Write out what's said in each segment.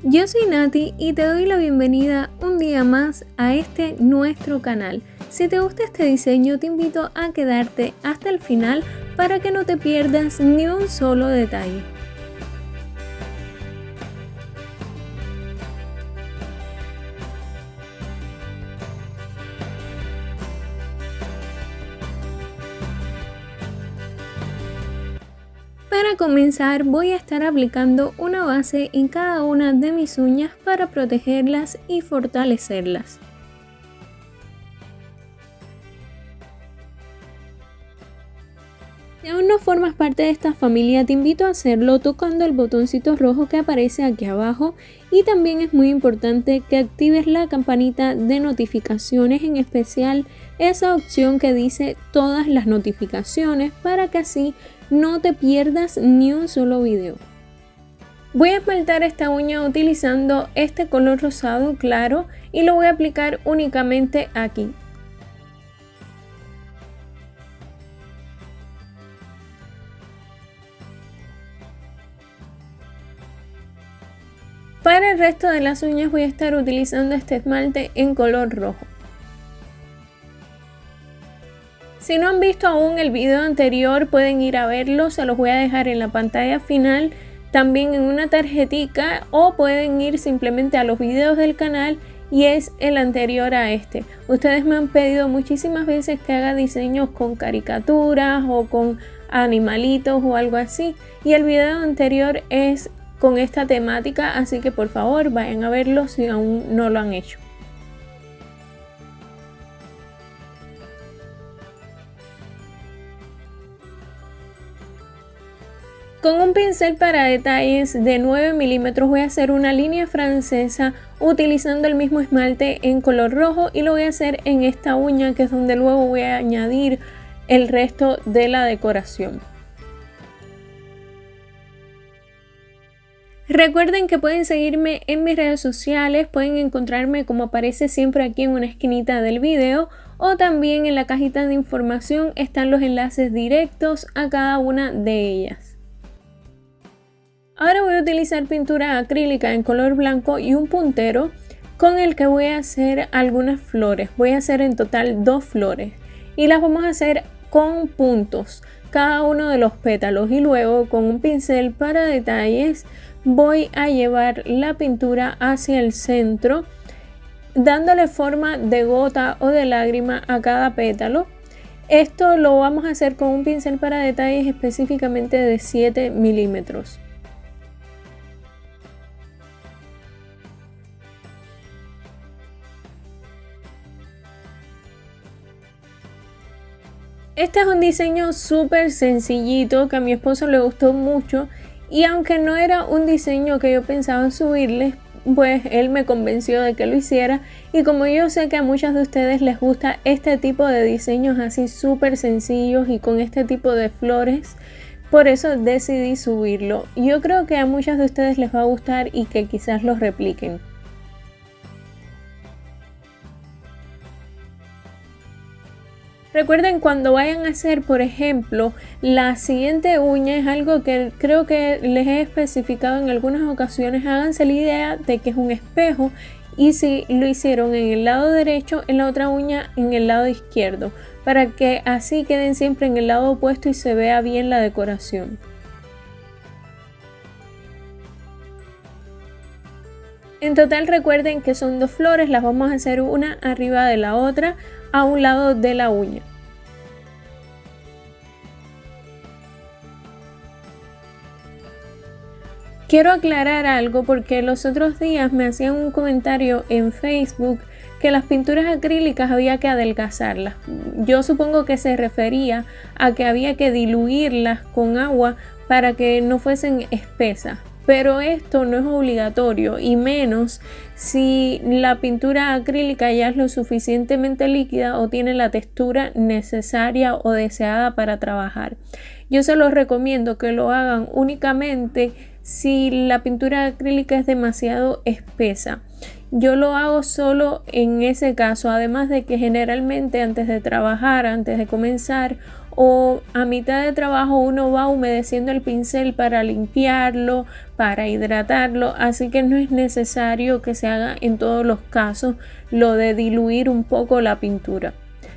Yo soy Nati y te doy la bienvenida un día más a nuestro canal. Si te gusta este diseño, te invito a quedarte hasta el final para que no te pierdas ni un solo detalle. Para comenzar, voy a estar aplicando una base en cada una de mis uñas para protegerlas y fortalecerlas. Si aún no formas parte de esta familia, te invito a hacerlo tocando el botoncito rojo que aparece aquí abajo, y también es muy importante que actives la campanita de notificaciones, en especial esa opción que dice todas las notificaciones, para que así no te pierdas ni un solo video. Voy a esmaltar esta uña utilizando este color rosado claro y lo voy a aplicar únicamente aquí. Para el resto de las uñas voy a estar utilizando este esmalte en color rojo. Si no han visto aún el video anterior, pueden ir a verlo, se los voy a dejar en la pantalla final, también en una tarjetica, o pueden ir simplemente a los videos del canal y es el anterior a este. Ustedes me han pedido muchísimas veces que haga diseños con caricaturas o con animalitos o algo así, y el video anterior es con esta temática, así que por favor vayan a verlo si aún no lo han hecho. Con un pincel para detalles de 9 milímetros voy a hacer una línea francesa utilizando el mismo esmalte en color rojo, y lo voy a hacer en esta uña, que es donde luego voy a añadir el resto de la decoración. Recuerden que pueden seguirme en mis redes sociales, pueden encontrarme como aparece siempre aquí en una esquinita del video, o también en la cajita de información están los enlaces directos a cada una de ellas. Ahora voy a utilizar pintura acrílica en color blanco y un puntero con el que voy a hacer algunas flores. Voy a hacer en total 2 flores y las vamos a hacer con puntos cada uno de los pétalos, y luego con un pincel para detalles voy a llevar la pintura hacia el centro, dándole forma de gota o de lágrima a cada pétalo. Esto lo vamos a hacer con un pincel para detalles específicamente de 7 milímetros. Este es un diseño súper sencillito que a mi esposo le gustó mucho, y aunque no era un diseño que yo pensaba subirles, pues él me convenció de que lo hiciera, y como yo sé que a muchas de ustedes les gusta este tipo de diseños así súper sencillos y con este tipo de flores, por eso decidí subirlo. Yo creo que a muchas de ustedes les va a gustar y que quizás los repliquen. Recuerden, cuando vayan a hacer, por ejemplo, la siguiente uña, es algo que creo que les he especificado en algunas ocasiones, háganse la idea de que es un espejo, y si lo hicieron en el lado derecho, en la otra uña en el lado izquierdo, para que así queden siempre en el lado opuesto y se vea bien la decoración. En total recuerden que son 2 flores, las vamos a hacer una arriba de la otra a un lado de la uña. Quiero aclarar algo, porque los otros días me hacían un comentario en Facebook que las pinturas acrílicas había que adelgazarlas. Yo supongo que se refería a que había que diluirlas con agua para que no fuesen espesas. Pero esto no es obligatorio, y menos si la pintura acrílica ya es lo suficientemente líquida o tiene la textura necesaria o deseada para trabajar. Yo se los recomiendo que lo hagan únicamente si la pintura acrílica es demasiado espesa. Yo lo hago solo en ese caso, además de que generalmente antes de trabajar, antes de comenzar, o a mitad de trabajo uno va humedeciendo el pincel para limpiarlo, para hidratarlo, así que no es necesario que se haga en todos los casos lo de diluir un poco la pintura.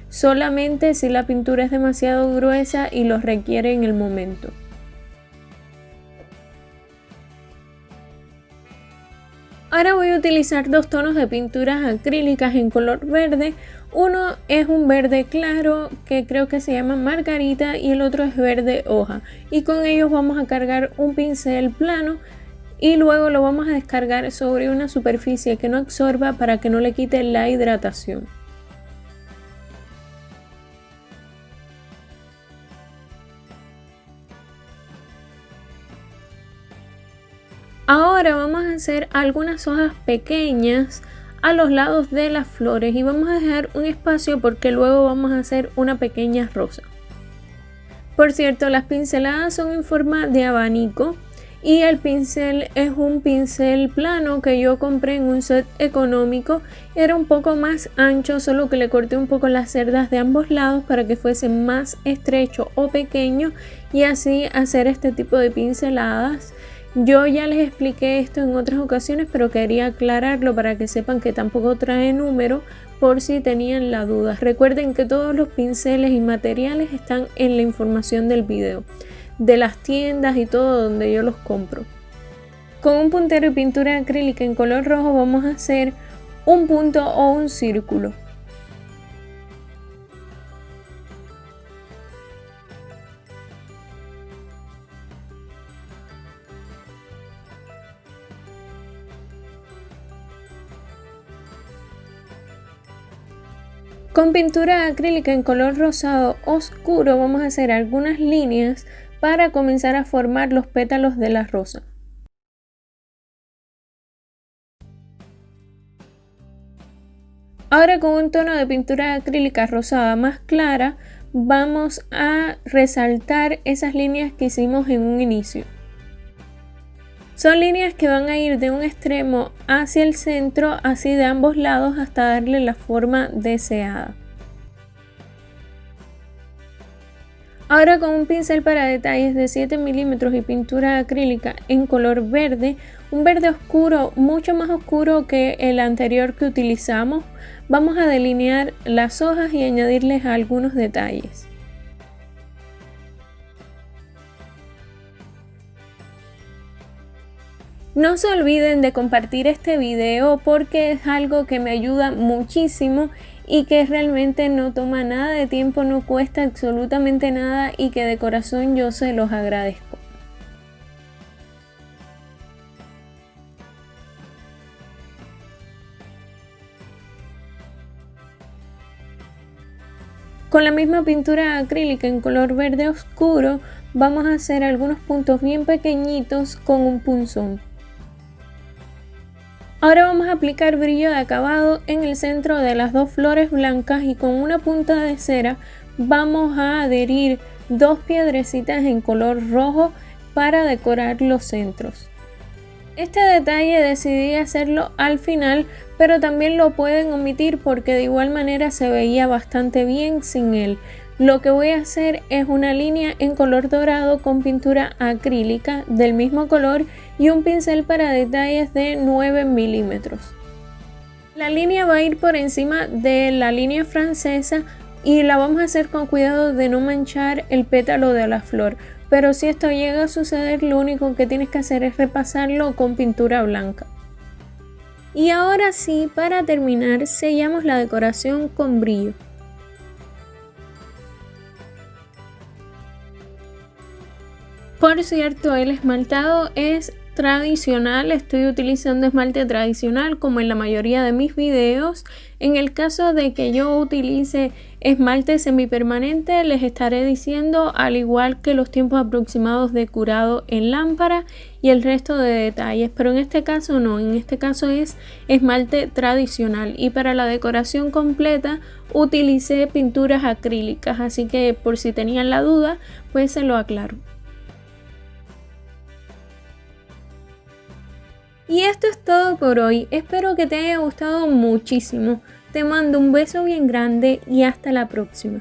Solamente si la pintura es demasiado gruesa y lo requiere en el momento. Ahora voy a utilizar dos tonos de pinturas acrílicas en color verde. Uno es un verde claro que creo que se llama margarita y el otro es verde hoja. Y con ellos vamos a cargar un pincel plano y luego lo vamos a descargar sobre una superficie que no absorba para que no le quite la hidratación. Ahora vamos a hacer algunas hojas pequeñas a los lados de las flores y vamos a dejar un espacio porque luego vamos a hacer una pequeña rosa. Por cierto, las pinceladas son en forma de abanico y el pincel es un pincel plano que yo compré en un set económico. Era un poco más ancho, solo que le corté un poco las cerdas de ambos lados para que fuese más estrecho o pequeño y así hacer este tipo de pinceladas. Yo ya les expliqué esto en otras ocasiones, pero quería aclararlo para que sepan que tampoco trae número por si tenían la duda. Recuerden que todos los pinceles y materiales están en la información del video, de las tiendas y todo donde yo los compro. Con un puntero y pintura acrílica en color rojo vamos a hacer un punto o un círculo. Con pintura acrílica en color rosado oscuro vamos a hacer algunas líneas para comenzar a formar los pétalos de la rosa. Ahora con un tono de pintura acrílica rosada más clara vamos a resaltar esas líneas que hicimos en un inicio. Son líneas que van a ir de un extremo hacia el centro, así de ambos lados hasta darle la forma deseada. Ahora con un pincel para detalles de 7 milímetros y pintura acrílica en color verde, un verde oscuro, mucho más oscuro que el anterior que utilizamos, vamos a delinear las hojas y añadirles algunos detalles. No se olviden de compartir este video porque es algo que me ayuda muchísimo y que realmente no toma nada de tiempo, no cuesta absolutamente nada y que de corazón yo se los agradezco. Con la misma pintura acrílica en color verde oscuro vamos a hacer algunos puntos bien pequeñitos con un punzón. Ahora vamos a aplicar brillo de acabado en el centro de las dos flores blancas y con una punta de cera vamos a adherir dos piedrecitas en color rojo para decorar los centros. Este detalle decidí hacerlo al final, pero también lo pueden omitir porque de igual manera se veía bastante bien sin él. Lo que voy a hacer es una línea en color dorado con pintura acrílica del mismo color y un pincel para detalles de 9 milímetros. La línea va a ir por encima de la línea francesa y la vamos a hacer con cuidado de no manchar el pétalo de la flor. Pero si esto llega a suceder, lo único que tienes que hacer es repasarlo con pintura blanca. Y ahora sí, para terminar, sellamos la decoración con brillo. Por cierto, el esmaltado es tradicional, estoy utilizando esmalte tradicional como en la mayoría de mis videos. En el caso de que yo utilice esmalte semipermanente, les estaré diciendo, al igual que los tiempos aproximados de curado en lámpara y el resto de detalles, pero en este caso no, en este caso es esmalte tradicional y para la decoración completa utilicé pinturas acrílicas, así que por si tenían la duda, pues se lo aclaro. Y esto es todo por hoy, espero que te haya gustado muchísimo. Te mando un beso bien grande y hasta la próxima.